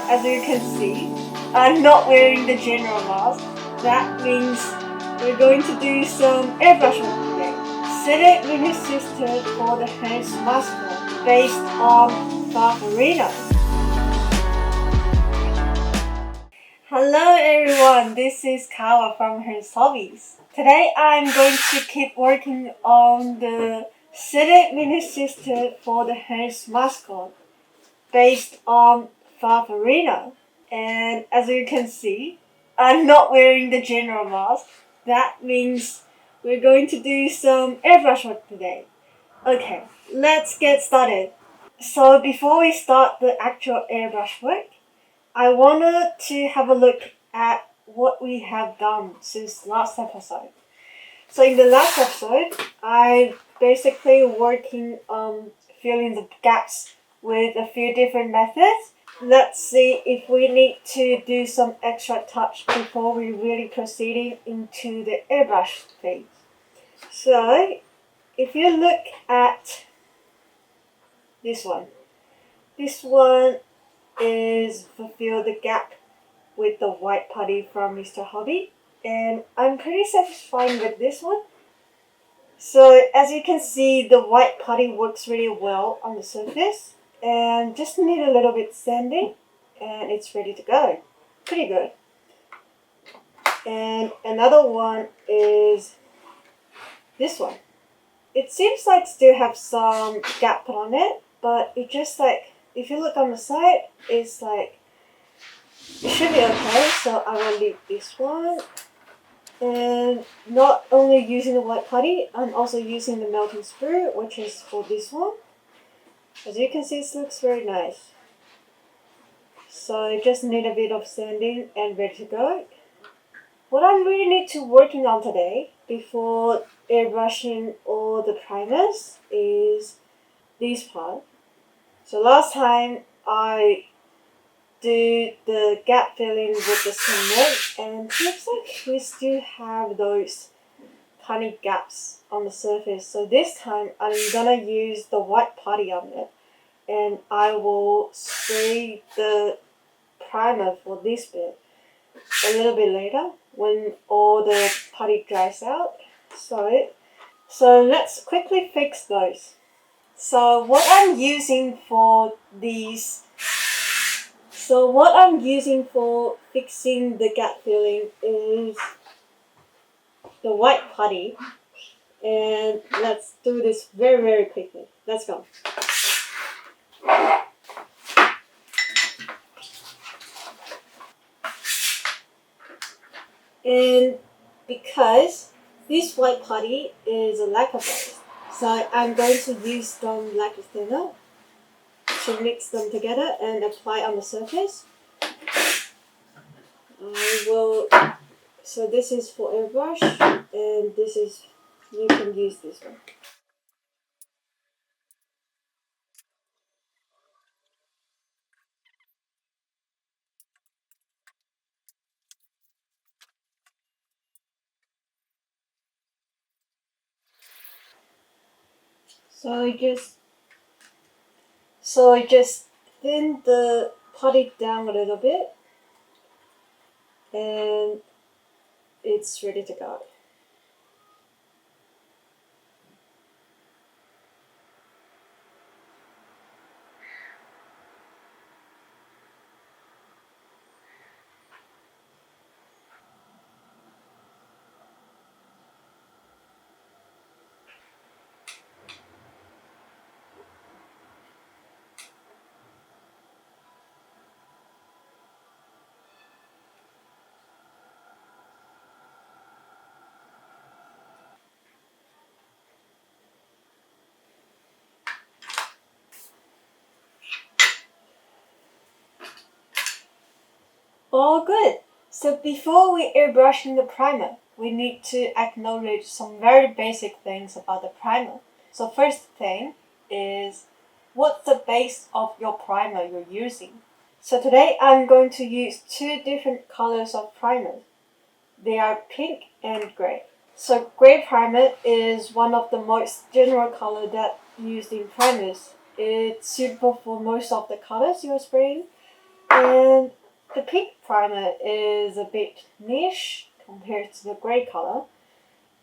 as you can see, I'm not wearing the general mask. That means we're going to do some airbrush work today. Set it sister for the Hearns mask based on Far-Farina. Hello everyone, this is Kawa from Hearns Hobbies. Today I'm going to keep working on the Set it sister for the Hearns mascot based on Far-Farina. And as you can see, I'm not wearing the general mask. That means we're going to do some airbrush work today. Okay, let's get started. So before we start the actual airbrush work, I wanted to have a look at what we have done since last episode. So in the last episode, I basically working on filling the gaps with a few different methods. Let's see if we need to do some extra touch before we really proceeding into the airbrush phase. So if you look at this one is fulfill the gap with the white putty from Mr. Hobby, and I'm pretty satisfied with this one. So as you can see, the white putty works really well on the surface and just need a little bit sanding and it's ready to go. Pretty good. And another one is this one. It seems like still have some gap on it, but it just like, if you look on the side, it's like, it should be okay. So I will leave this one. And not only using the white putty, I'm also using the melting sprue, which is for this one. As you can see, it looks very nice. So I just need a bit of sanding and ready to go. What I really need to working on today before airbrushing all the primers is this part. So last time I do the gap filling with the cement, and it looks like we still have those tiny gaps on the surface. So this time I'm gonna use the white putty on it, and I will spray the primer for this bit a little bit later when all the putty dries out. So let's quickly fix those. So what I'm using for fixing the gap filling is the white putty, and let's do this very, very quickly. Let's go. And because this white putty is a lacquer base, so I'm going to use some lacquer thinner to mix them together and apply on the surface. So this is for airbrush, and this is, you can use this one. So I just thin the putty down a little bit, and it's ready to go. All good. So before we airbrushing the primer, we need to acknowledge some very basic things about the primer. So first thing is, what's the base of your primer you're using? So today I'm going to use two different colors of primer. They are pink and gray. So gray primer is one of the most general color that used in primers. It's suitable for most of the colors you're spraying. And the pink primer is a bit niche compared to the grey color.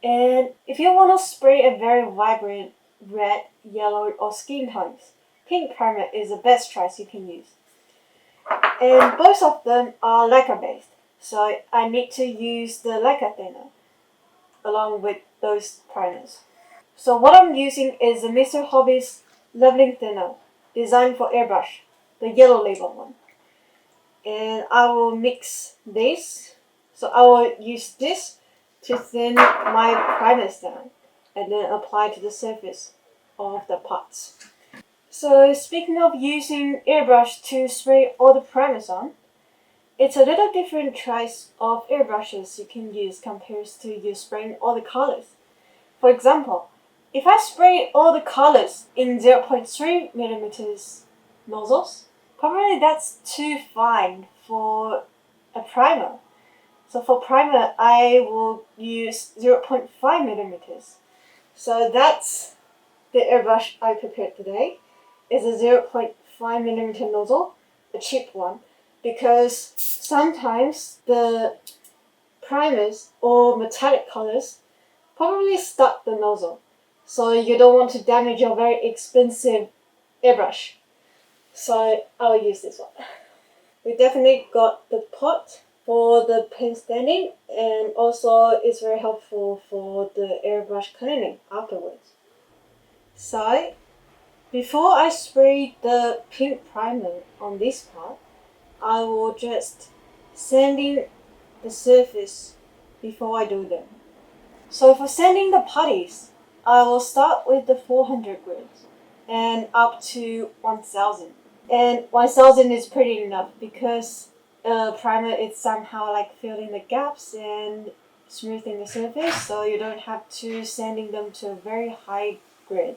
And if you want to spray a very vibrant red, yellow or skin tones, pink primer is the best choice you can use. And both of them are lacquer based, so I need to use the lacquer thinner along with those primers. So what I'm using is the Mr. Hobbies leveling thinner designed for airbrush, the yellow label one. And I will mix this. So I will use this to thin my primers down and then apply to the surface of the pots. So speaking of using airbrush to spray all the primers on, it's a little different choice of airbrushes you can use compared to you spraying all the colors. For example, if I spray all the colors in 0.3mm nozzles, probably that's too fine for a primer. So for primer, I will use 0.5mm. So that's the airbrush I prepared today. It's a 0.5mm nozzle, a cheap one, because sometimes the primers or metallic colors probably stuck the nozzle. So you don't want to damage your very expensive airbrush. So I'll use this one. We definitely got the pot for the pen standing, and also it's very helpful for the airbrush cleaning afterwards. So before I spray the pink primer on this part, I will just sanding the surface before I do them. So for sanding the putties, I will start with the 400 grams and up to 1000. And 1000 is pretty enough because primer is somehow like filling the gaps and smoothing the surface, so you don't have to sanding them to a very high grade.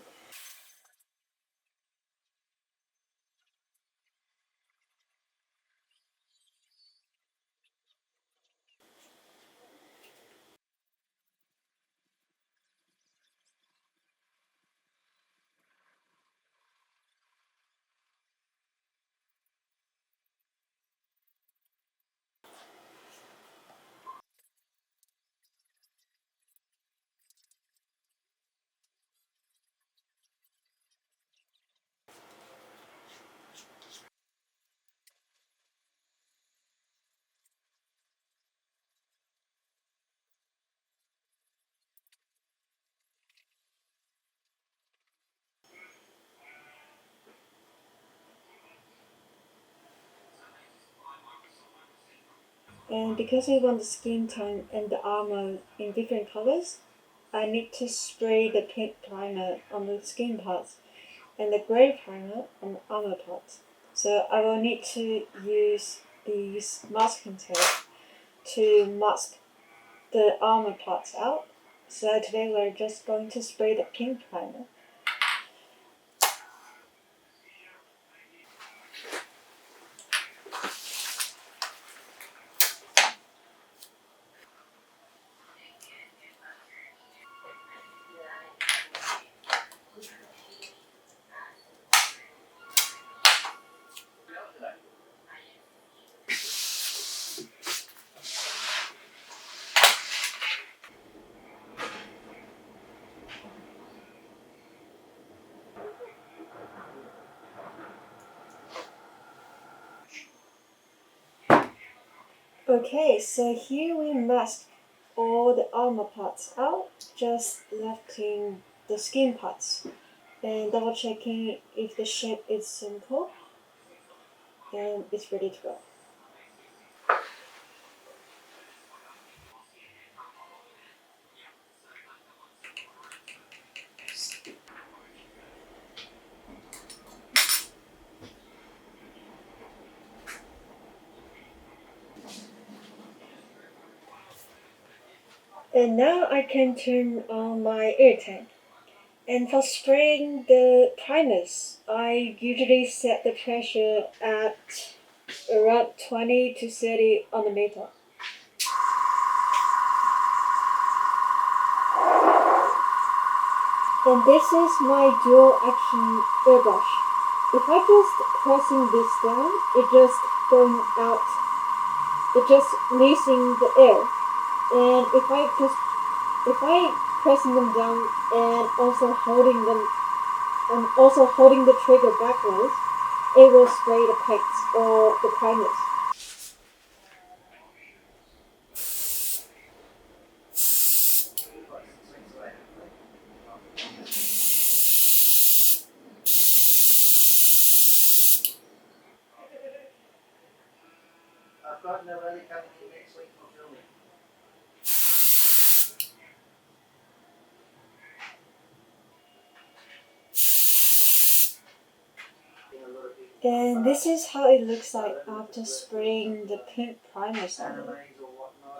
And because I want the skin tone and the armor in different colors, I need to spray the pink primer on the skin parts and the grey primer on the armor parts. So I will need to use these masking tape to mask the armor parts out. So today we're just going to spray the pink primer. Okay, so here we mask all the armor parts out, just lefting the skin parts and double checking if the shape is simple and it's ready to go. And now I can turn on my air tank. And for spraying the primers, I usually set the pressure at around 20 to 30 on the meter. And this is my dual action airbrush. If I just pressing this down, it just going out. It just releasing the air. And if I pressing them down and also holding the trigger backwards, it will spray the paints or the primers. I've got no early coming in next week for filming. And this is how it looks like after spraying the pink primers on it.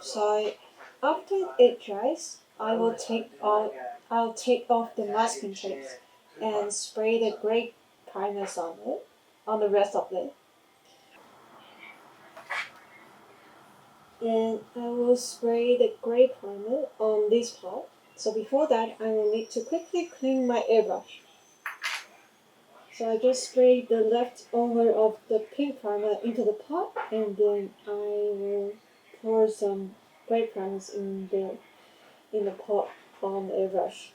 So after it dries, I'll take off the masking tapes and spray the grey primers on it, on the rest of it. And I will spray the grey primer on this part. So before that, I will need to quickly clean my airbrush. So I just spray the leftover of the pink primer into the pot, and then I will pour some grey primers in the pot on the airbrush.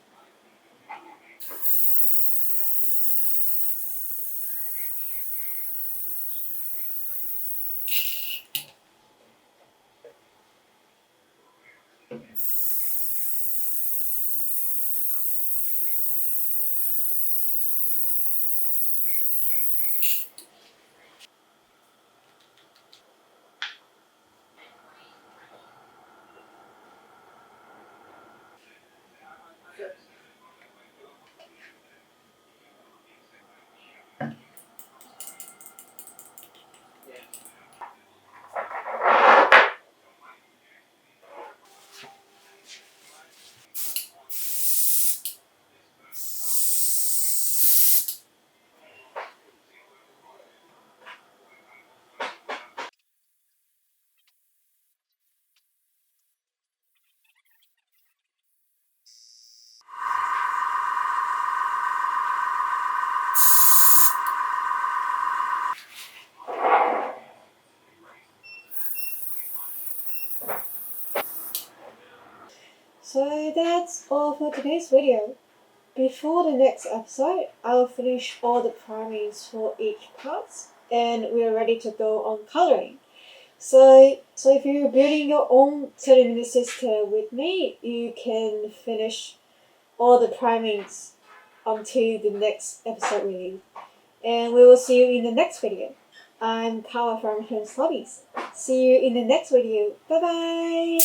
So that's all for today's video. Before the next episode, I'll finish all the primings for each part, and we're ready to go on coloring. So if you're building your own 30-minute system with me, you can finish all the primings until the next episode release. And we will see you in the next video. I'm Kawa from Hearns Hobbies. See you in the next video. Bye bye!